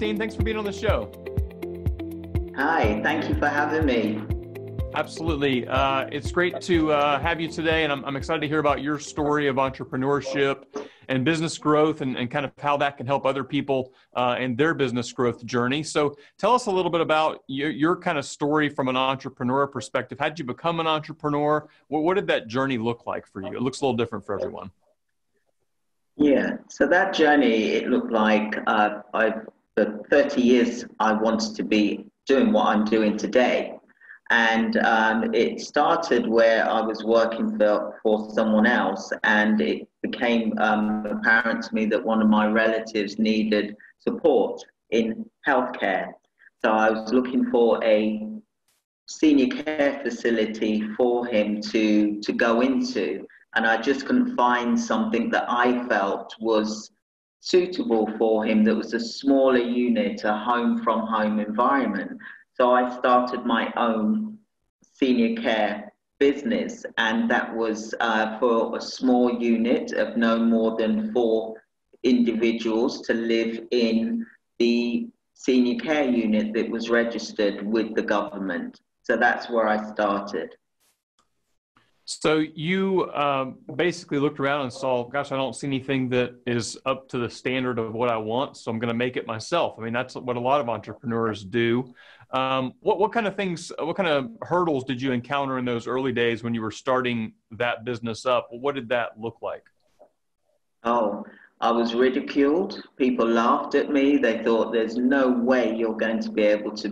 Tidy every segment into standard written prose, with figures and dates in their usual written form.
Christine. Thanks for being on the show. Hi, thank you for having me. Absolutely. It's great to have you today, and I'm excited to hear about your story of entrepreneurship and business growth and kind of how that can help other people in their business growth journey. So tell us a little bit about your kind of story from an entrepreneur perspective. How did you become an entrepreneur? What did that journey look like for you? It looks a little different for everyone. Yeah, so that journey, it looked like for 30 years, I wanted to be doing what I'm doing today. And it started where I was working for someone else, and it became apparent to me that one of my relatives needed support in healthcare. So I was looking for a senior care facility for him to go into, and I just couldn't find something that I felt was suitable for him, that was a smaller unit, a home from home environment. So I started my own senior care business, and that was for a small unit of no more than 4 individuals to live in the senior care unit that was registered with the government. So that's where I started. So you basically looked around and saw, gosh, I don't see anything that is up to the standard of what I want, so I'm going to make it myself. I mean, that's what a lot of entrepreneurs do. What kind of things, what kind of hurdles did you encounter in those early days when you were starting that business up? What did that look like? Oh, I was ridiculed. People laughed at me. They thought there's no way you're going to be able to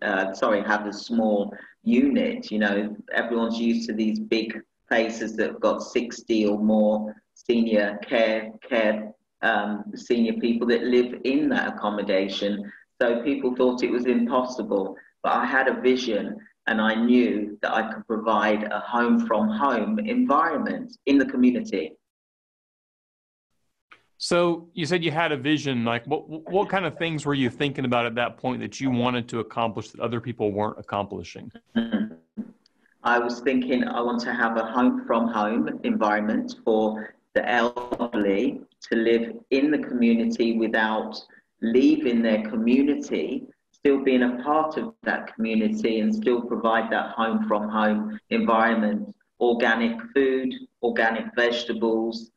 have a small unit. You know, everyone's used to these big places that have got 60 or more senior senior people that live in that accommodation. So people thought it was impossible. But I had a vision, and I knew that I could provide a home from home environment in the community. So you said you had a vision. Like what kind of things were you thinking about at that point that you wanted to accomplish that other people weren't accomplishing? I was thinking I want to have a home from home environment for the elderly to live in the community without leaving their community, still being a part of that community and still provide that home from home environment, organic food, organic vegetables,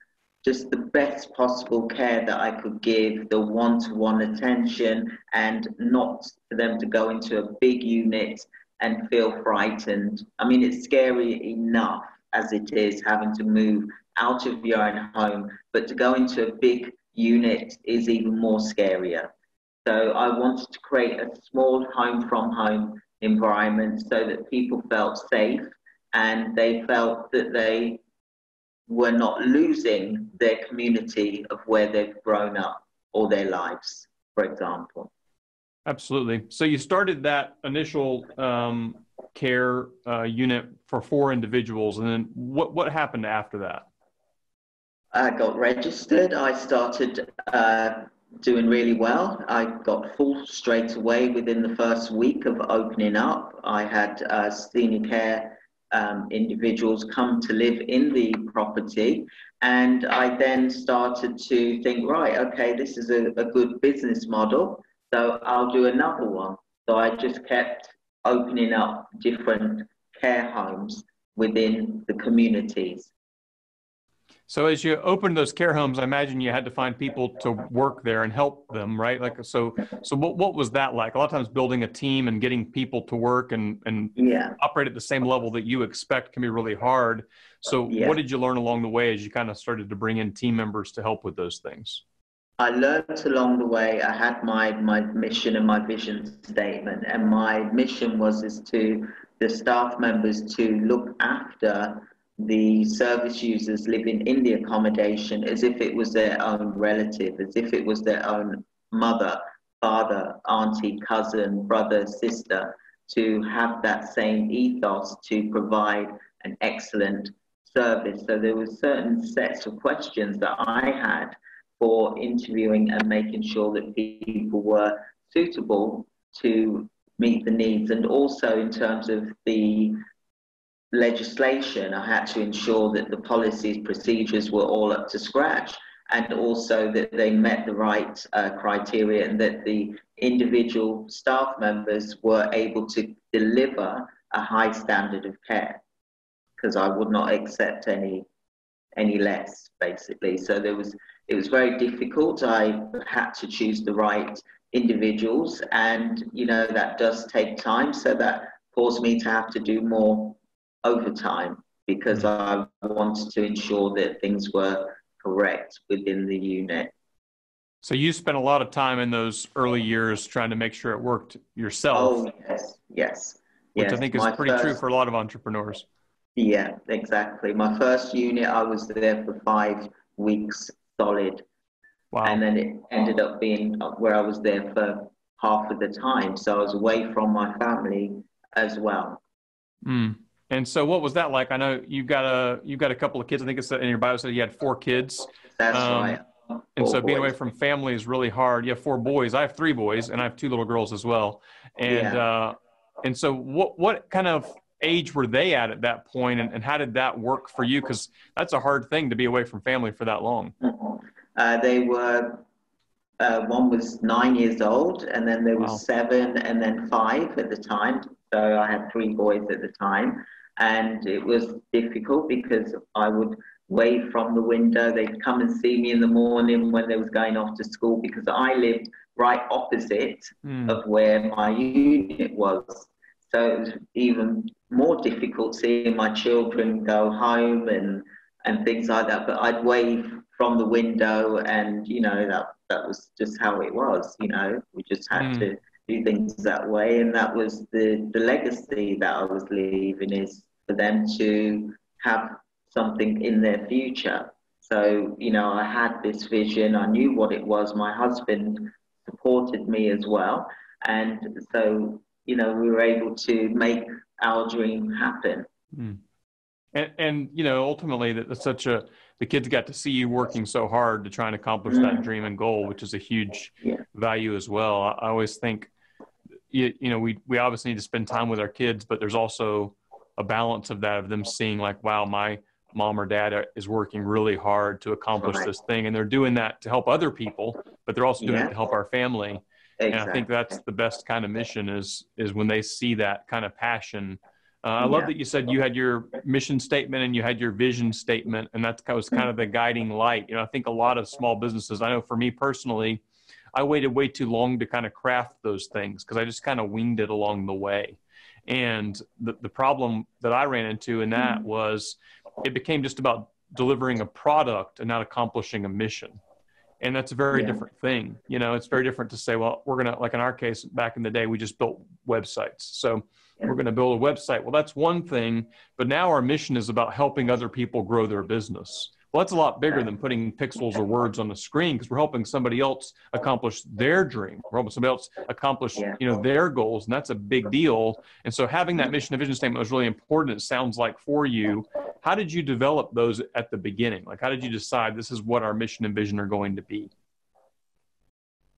just the best possible care that I could give, the one-to-one attention, and not for them to go into a big unit and feel frightened. I mean, it's scary enough as it is having to move out of your own home, but to go into a big unit is even more scarier. So I wanted to create a small home from home environment so that people felt safe and they felt that they were not losing their community of where they've grown up all their lives, for example. Absolutely. So you started that initial care unit for 4 individuals, and then what happened after that? I got registered. I started doing really well. I got full straight away within the first week of opening up. I had senior care individuals come to live in the property, and I then started to think, right, okay, this is a good business model, so I'll do another one. So I just kept opening up different care homes within the communities. So as you opened those care homes, I imagine you had to find people to work there and help them, right? Like, so what was that like? A lot of times building a team and getting people to work and Yeah. operate at the same level that you expect can be really hard. So Yeah. what did you learn along the way as you kind of started to bring in team members to help with those things? I learned along the way. I had my mission and my vision statement, and my mission is to the staff members to look after the service users living in the accommodation as if it was their own relative, as if it was their own mother, father, auntie, cousin, brother, sister, to have that same ethos to provide an excellent service. So there were certain sets of questions that I had for interviewing and making sure that people were suitable to meet the needs. And also in terms of the legislation, I had to ensure that the policies, procedures were all up to scratch. and also that they met the right criteria, and that the individual staff members were able to deliver a high standard of care, because I would not accept any less, basically. So it was very difficult. I had to choose the right individuals, and that does take time. So that caused me to have to do more overtime, because I wanted to ensure that things were correct within the unit. So you spent a lot of time in those early years trying to make sure it worked yourself. Oh, yes. Which I think is pretty true for a lot of entrepreneurs. Yeah, exactly. My first unit, I was there for 5 weeks solid. Wow. And then it ended up being where I was there for half of the time. So I was away from my family as well. And so what was that like? I know you've got a couple of kids. I think it's in your bio said you had 4 kids. That's right. And so being away from family is really hard. You have 4 boys. I have 3 boys, and I have 2 little girls as well. And so what kind of age were they at that point, and how did that work for you? Because that's a hard thing to be away from family for that long. They were, one was 9 years old, and then there was 7, and then 5 at the time. So I had 3 boys at the time, and it was difficult because I would wave from the window. They'd come and see me in the morning when they was going off to school, because I lived right opposite of where my unit was. So it was even more difficult seeing my children go home and things like that. But I'd wave from the window, and that was just how it was. We just had to do things that way, and that was the legacy that I was leaving, is for them to have something in their future. So I had this vision. I knew what it was. My husband supported me as well, and so we were able to make our dream happen. And ultimately, that's the kids got to see you working so hard to try and accomplish that dream and goal, which is a huge value as well. I always think, we obviously need to spend time with our kids, but there's also a balance of that, of them seeing like, wow, my mom or dad is working really hard to accomplish this thing, and they're doing that to help other people, but they're also doing it to help our family. Exactly. And I think that's the best kind of mission is when they see that kind of passion. I love that you said you had your mission statement and you had your vision statement, and that was kind of the guiding light. I think a lot of small businesses, I know for me personally, I waited way too long to kind of craft those things because I just kind of winged it along the way. And the problem that I ran into in that was it became just about delivering a product and not accomplishing a mission. And that's a very different thing. It's very different to say, well, we're going to, like in our case, back in the day, we just built websites. So we're going to build a website. Well, that's one thing, but now our mission is about helping other people grow their business. Well, that's a lot bigger than putting pixels or words on the screen, because we're helping somebody else accomplish their dream. We're helping somebody else accomplish, their goals, and that's a big deal. And so having that mission and vision statement was really important, it sounds like, for you. How did you develop those at the beginning? Like, how did you decide this is what our mission and vision are going to be?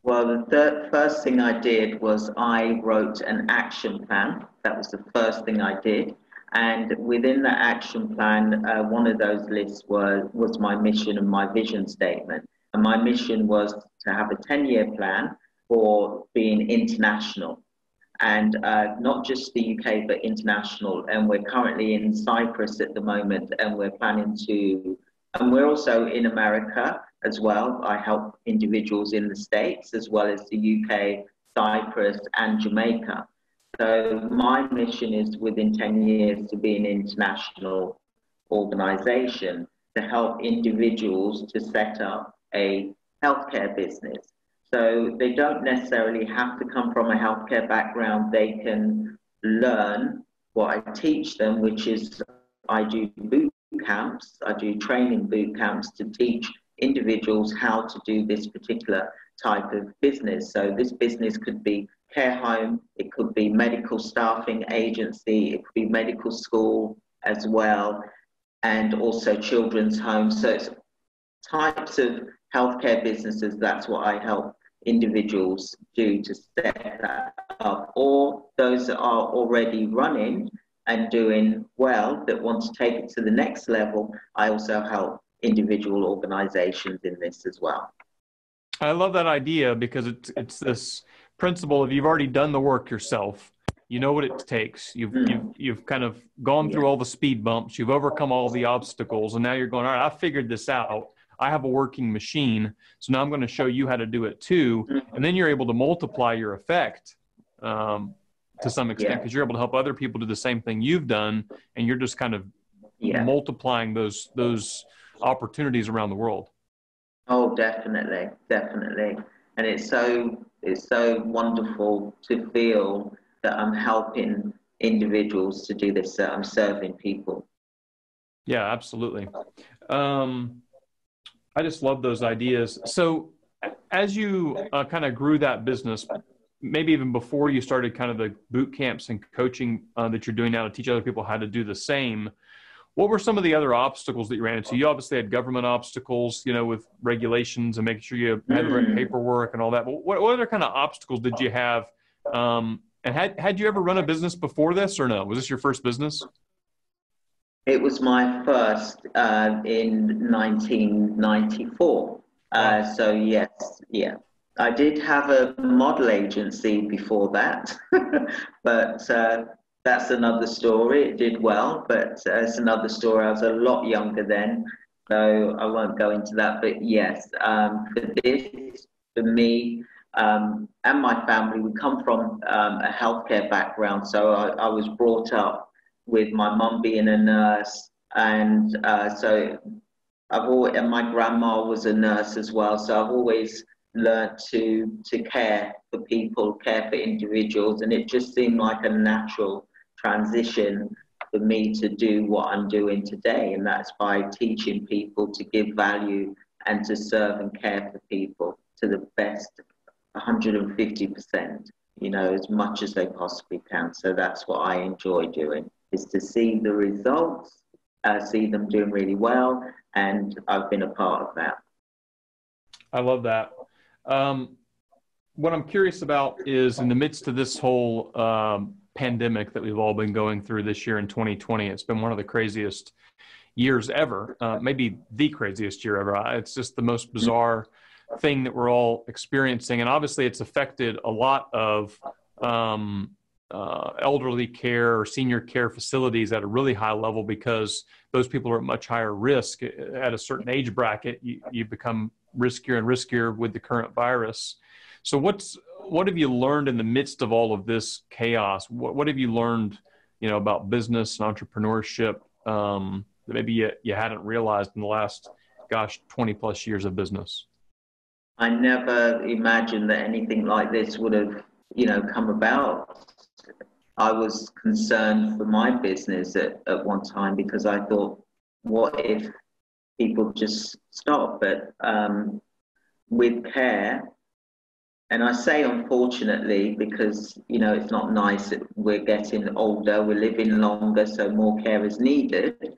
Well, the first thing I did was I wrote an action plan. That was the first thing I did. And within that action plan, one of those lists was my mission and my vision statement. And my mission was to have a 10-year plan for being international. And not just the UK, but international. And we're currently in Cyprus at the moment, and we're planning to, and we're also in America as well. I help individuals in the States as well as the UK, Cyprus, and Jamaica. So my mission is within 10 years to be an international organization to help individuals to set up a healthcare business. So they don't necessarily have to come from a healthcare background. They can learn what I teach them, which is I do boot camps, I do training boot camps to teach individuals how to do this particular type of business. So this business could be care home, it could be medical staffing agency, it could be medical school as well, and also children's homes. So it's types of healthcare businesses, that's what I help individuals do to set that up. Or those that are already running and doing well that want to take it to the next level, I also help individual organizations in this as well. I love that idea because it's this principle of you've already done the work yourself. You know what it takes. You've kind of gone through all the speed bumps. You've overcome all the obstacles, and now you're going, all right, I figured this out. I have a working machine, so now I'm going to show you how to do it too. And then you're able to multiply your effect to some extent because you're able to help other people do the same thing you've done, and you're just kind of multiplying those opportunities around the world. Oh, definitely, definitely. And it's so wonderful to feel that I'm helping individuals to do this, that I'm serving people. Yeah, absolutely. I just love those ideas. So as you kind of grew that business, maybe even before you started kind of the boot camps and coaching that you're doing now to teach other people how to do the same, what were some of the other obstacles that you ran into? You obviously had government obstacles, you know, with regulations and making sure you had the right paperwork and all that. But what other kind of obstacles did you have? And had you ever run a business before this or no? Was this your first business? It was my first in 1994. Wow. So yes, yeah. I did have a model agency before that, but that's another story. It did well, but it's another story. I was a lot younger then, so I won't go into that. But yes, for me, and my family, we come from a healthcare background. So I was brought up with my mum being a nurse, and and my grandma was a nurse as well. So I've always learned to care for people, care for individuals, and it just seemed like a natural transition for me to do what I'm doing today, and that's by teaching people to give value and to serve and care for people to the best 150%, you know, as much as they possibly can. So that's what I enjoy doing, is to see the results, see them doing really well, and I've been a part of that. I love that. What I'm curious about is in the midst of this whole pandemic that we've all been going through this year in 2020, it's been one of the craziest years ever, maybe the craziest year ever. It's just the most bizarre thing that we're all experiencing. And obviously it's affected a lot of elderly care or senior care facilities at a really high level because those people are at much higher risk. At a certain age bracket, you become riskier and riskier with the current virus. So what have you learned in the midst of all of this chaos? What have you learned, you know, about business and entrepreneurship that maybe you hadn't realized in the last, 20 plus years of business? I never imagined that anything like this would have, you know, come about. I was concerned for my business at one time because I thought, what if people just stop? But with care, and I say unfortunately because, you know, it's not nice that we're getting older, we're living longer, so more care is needed.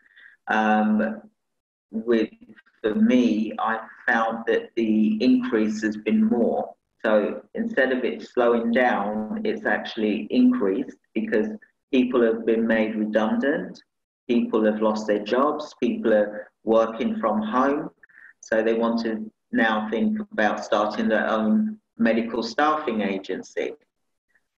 For me, I found that the increase has been more. So instead of it slowing down, it's actually increased because people have been made redundant, people have lost their jobs, people are working from home. So they want to now think about starting their own medical staffing agency,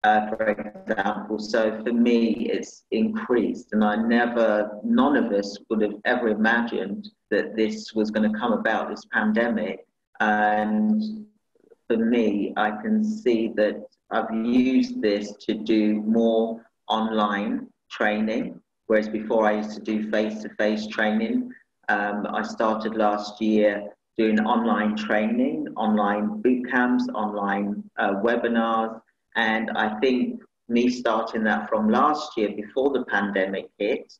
for example. So for me, it's increased, and none of us would have ever imagined that this was going to come about, this pandemic. And for me, I can see that I've used this to do more online training, whereas before I used to do face-to-face training. I started last year doing online training, online boot camps, online webinars. And I think me starting that from last year before the pandemic hit,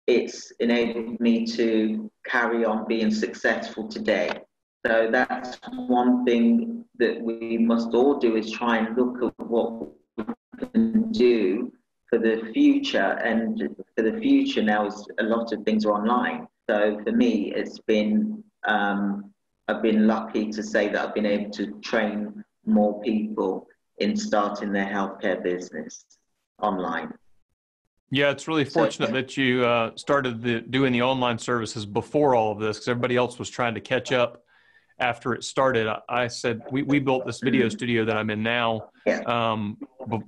it's enabled me to carry on being successful today. So that's one thing that we must all do, is try and look at what we can do for the future. And for the future now is a lot of things are online. So for me, it's been, I've been lucky to say that I've been able to train more people in starting their healthcare business online. Yeah, it's really So fortunate that you started doing the online services before all of this, because everybody else was trying to catch up after it started. I said, we built this video studio that I'm in now yeah,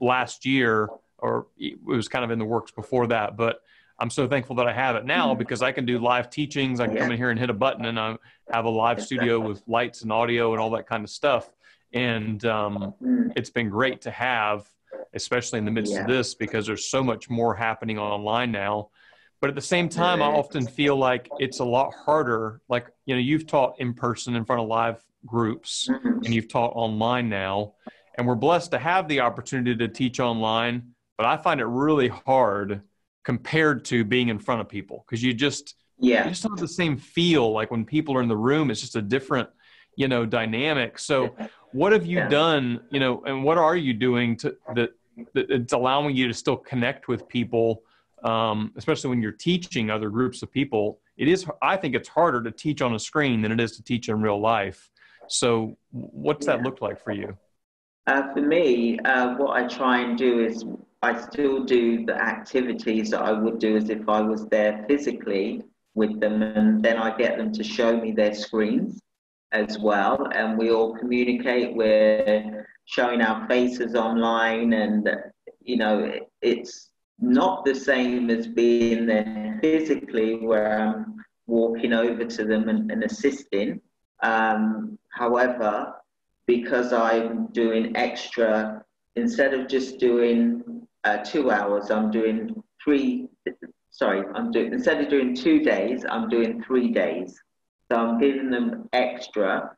last year, or it was kind of in the works before that, but I'm so thankful that I have it now because I can do live teachings. I can come yeah, in here and hit a button and I have a live studio exactly. with lights and audio and all that kind of stuff. And it's been great to have, especially in the midst of Yeah, this, because there's so much more happening online now. But at the same time, I there is. often feel like it's a lot harder. Like, you've taught in person in front of live groups and Mhm. you've taught online now. And we're blessed to have the opportunity to teach online. But I find it really hard compared to being in front of people, because you Yeah, just don't have the same feel. Like when people are in the room, it's just a different, dynamic. So what have you yeah. done, and what are you doing that it's allowing you to still connect with people, especially when you're teaching other groups of people? I think it's harder to teach on a screen than it is to teach in real life. So what's that Yeah. look like for you? For me, what I try and do is I still do the activities that I would do as if I was there physically with them, and then I get them to show me their screens as well, and we all communicate. We're showing our faces online, and it's not the same as being there physically, where I'm walking over to them and assisting. However, because I'm doing extra, instead of just doing 2 hours, I'm doing three. Sorry, instead of doing 2 days, I'm doing 3 days. So I'm giving them extra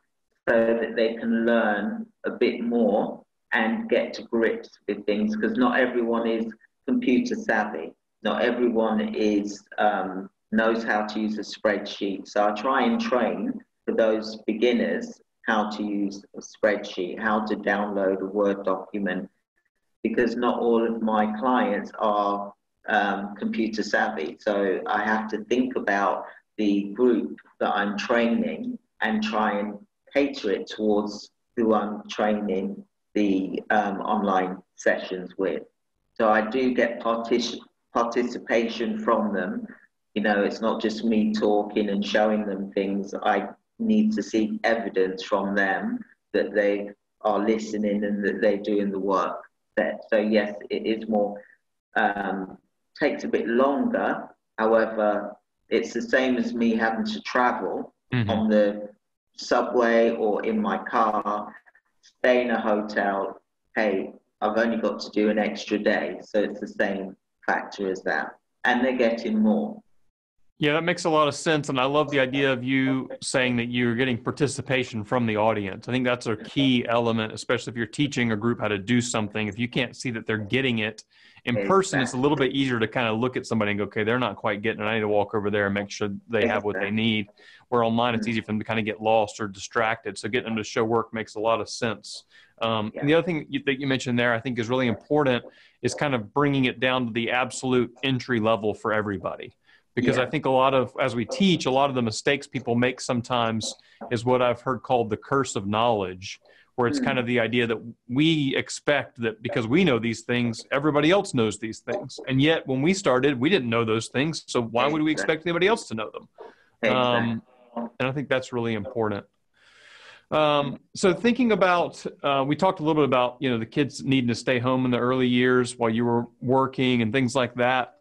so that they can learn a bit more and get to grips with things, because not everyone is computer savvy. Not everyone is knows how to use a spreadsheet. So I try and train for those beginners how to use a spreadsheet, how to download a Word document, because not all of my clients are computer savvy. So I have to think about the group that I'm training and try and cater it towards who I'm training the online sessions with. So I do get participation from them. It's not just me talking and showing them things. I need to see evidence from them that they are listening and that they're doing the work. So yes, it is more, takes a bit longer. However, it's the same as me having to travel Mm-hmm. on the subway or in my car, stay in a hotel. Hey, I've only got to do an extra day. So it's the same factor as that. And they're getting more. Yeah, that makes a lot of sense. And I love the idea of you saying that you're getting participation from the audience. I think that's a key element, especially if you're teaching a group how to do something. If you can't see that they're getting it in person, it's a little Exactly. bit easier to kind of look at somebody and go, okay, they're not quite getting it. I need to walk over there and make sure they have what they Exactly. need. Where online, it's Mm, easy for them to kind of get lost or distracted. So getting them to show work makes a lot of sense. And yeah. the other thing that you mentioned there, I think is really important, is kind of bringing it down to the absolute entry level for everybody, because I Yeah. think as we teach, a lot of the mistakes people make sometimes is what I've heard called the curse of knowledge, where it's kind of Mm, the idea that we expect that because we know these things, everybody else knows these things. And yet when we started, we didn't know those things. So why would we exactly. expect anybody else to know them? Exactly. And I think that's really important. So thinking about, we talked a little bit about, the kids needing to stay home in the early years while you were working and things like that.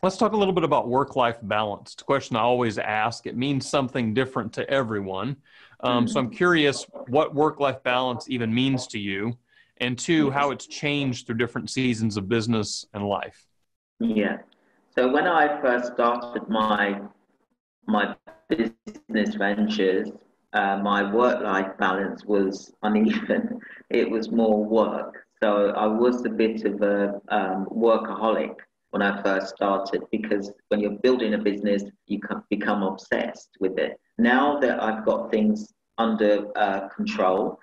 Let's talk a little bit about work-life balance. It's a question I always ask. It means something different to everyone. So I'm Mm, curious what work-life balance even means to you, and two, yeah. how it's changed through different seasons of business and life. Yeah. So when I first started my business ventures, my work-life balance was uneven. It was more work. So I was a bit of a workaholic when I first started, because when you're building a business, you can become obsessed with it. Now that I've got things under control,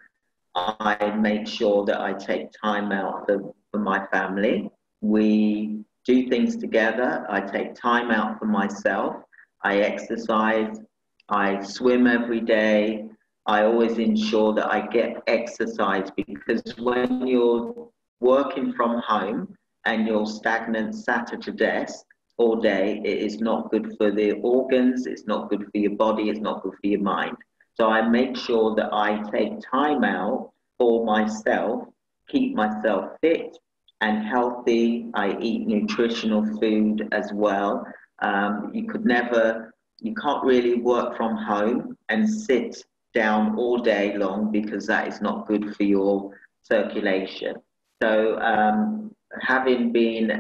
I make sure that I take time out for my family. We do things together. I take time out for myself. I exercise. I swim every day. I always ensure that I get exercise, because when you're working from home, and you're stagnant, sat at a desk all day, it is not good for the organs, it's not good for your body, it's not good for your mind. So I make sure that I take time out for myself, keep myself fit and healthy. I eat nutritional food as well. You can't really work from home and sit down all day long because that is not good for your circulation. So having been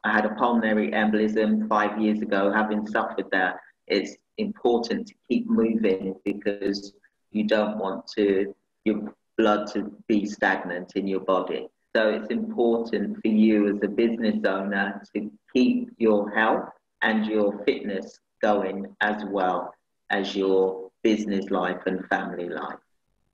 I had a pulmonary embolism 5 years ago. Having suffered that, it's important to keep moving because you don't want your blood to be stagnant in your body. So it's important for you as a business owner to keep your health and your fitness going as well as your business life and family life.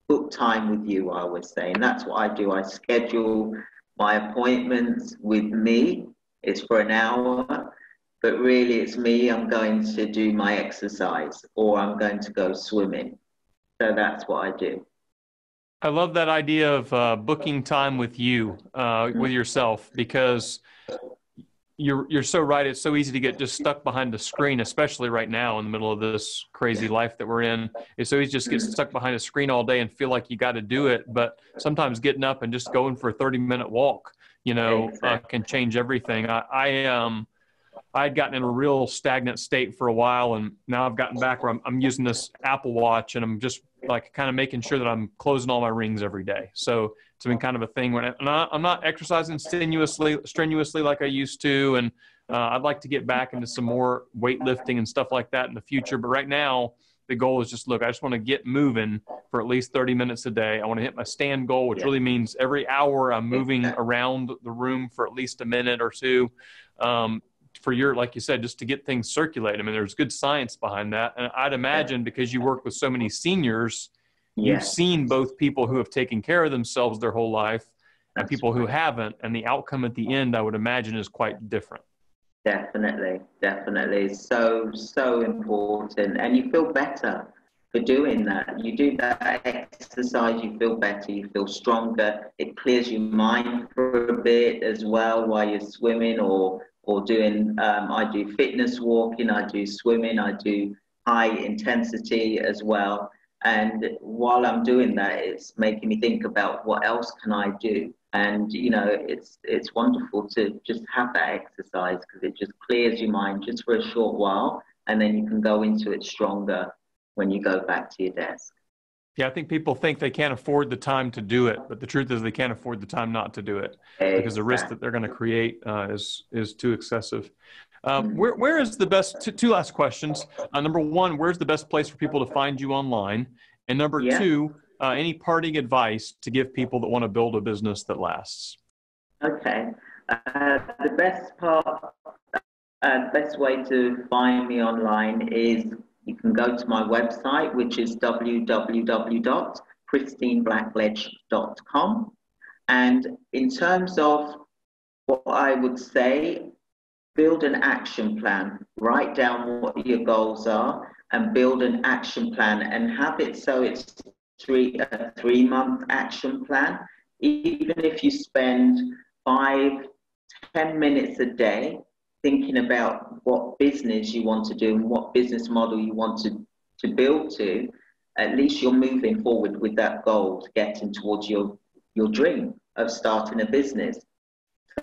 Book time with you, I would say, and that's what I do. I schedule my appointments with me. It's for an hour, but really it's me. I'm going to do my exercise or I'm going to go swimming. So that's what I do. I love that idea of booking time with you, with yourself, because you're so right. It's so easy to get just stuck behind the screen, especially right now in the middle of this crazy life that we're in. It's so easy to just get stuck behind a screen all day and feel like you got to do it. But sometimes getting up and just going for a 30-minute walk, can change everything. I'd gotten in a real stagnant state for a while, and now I've gotten back where I'm using this Apple Watch, and I'm just like kind of making sure that I'm closing all my rings every day. So it's been kind of a thing when I'm not exercising strenuously like I used to, and I'd like to get back into some more weightlifting and stuff like that in the future. But right now, the goal is just, I just want to get moving for at least 30 minutes a day. I want to hit my stand goal, which really means every hour I'm moving around the room for at least a minute or two. Like you said, just to get things circulating. I mean, there's good science behind that. And I'd imagine because you work with so many seniors, you've seen both people who have taken care of themselves their whole life and people who haven't. And the outcome at the end, I would imagine, is quite different. Definitely. So important. And you feel better for doing that. You do that exercise, you feel better, you feel stronger. It clears your mind for a bit as well while you're swimming or doing, I do fitness walking, I do swimming, I do high intensity as well. And while I'm doing that, it's making me think about what else can I do. And, it's wonderful to just have that exercise because it just clears your mind just for a short while. And then you can go into it stronger when you go back to your desk. Yeah, I think people think they can't afford the time to do it, but the truth is they can't afford the time not to do it because the risk that they're going to create is too excessive. Where is the best, two last questions. Number one, where's the best place for people to find you online? And number two, any parting advice to give people that want to build a business that lasts? Okay. The best way to find me online is you can go to my website, which is www.christineblackledge.com. And in terms of what I would say, build an action plan. Write down what your goals are and build an action plan and have it so it's a 3-month action plan. Even if you spend 5-10 minutes a day thinking about what business you want to do and what business model you want to build to, at least you're moving forward with that goal to getting towards your dream of starting a business.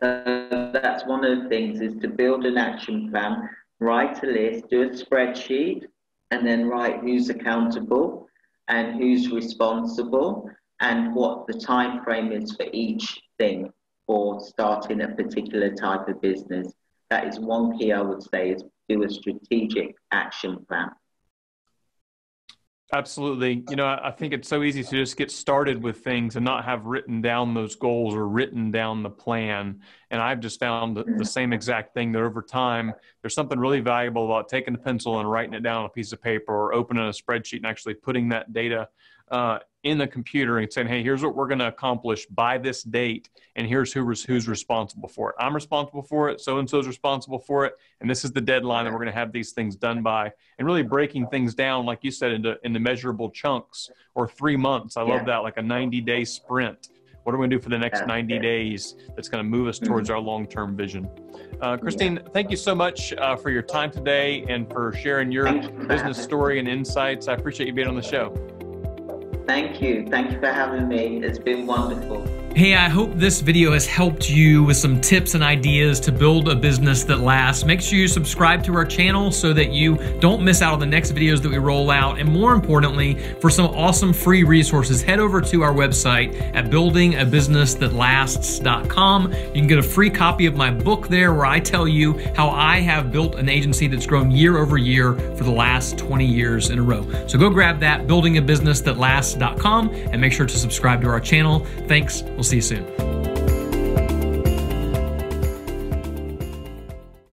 So that's one of the things, is to build an action plan, write a list, do a spreadsheet, and then write who's accountable and who's responsible and what the time frame is for each thing for starting a particular type of business. That is one key I would say, is do a strategic action plan. Absolutely. I think it's so easy to just get started with things and not have written down those goals or written down the plan. And I've just found the same exact thing, that over time, there's something really valuable about taking a pencil and writing it down on a piece of paper or opening a spreadsheet and actually putting that data in the computer and saying, hey, here's what we're going to accomplish by this date, and here's who's responsible for it. I'm responsible for it, so-and-so is responsible for it, and this is the deadline that we're going to have these things done by, and really breaking things down, like you said, into measurable chunks, or 3 months. I love that, like a 90-day sprint, What are we going to do for the next 90 days that's going to move us towards our long-term vision? Christine, thank you so much for your time today and for sharing your business story and insights. I appreciate you being on the show. Thank you. Thank you for having me. It's been wonderful. Hey, I hope this video has helped you with some tips and ideas to build a business that lasts. Make sure you subscribe to our channel so that you don't miss out on the next videos that we roll out. And more importantly, for some awesome free resources, head over to our website at buildingabusinessthatlasts.com. You can get a free copy of my book there where I tell you how I have built an agency that's grown year over year for the last 20 years in a row. So go grab that, buildingabusinessthatlasts.com, and make sure to subscribe to our channel. Thanks. We'll see you soon.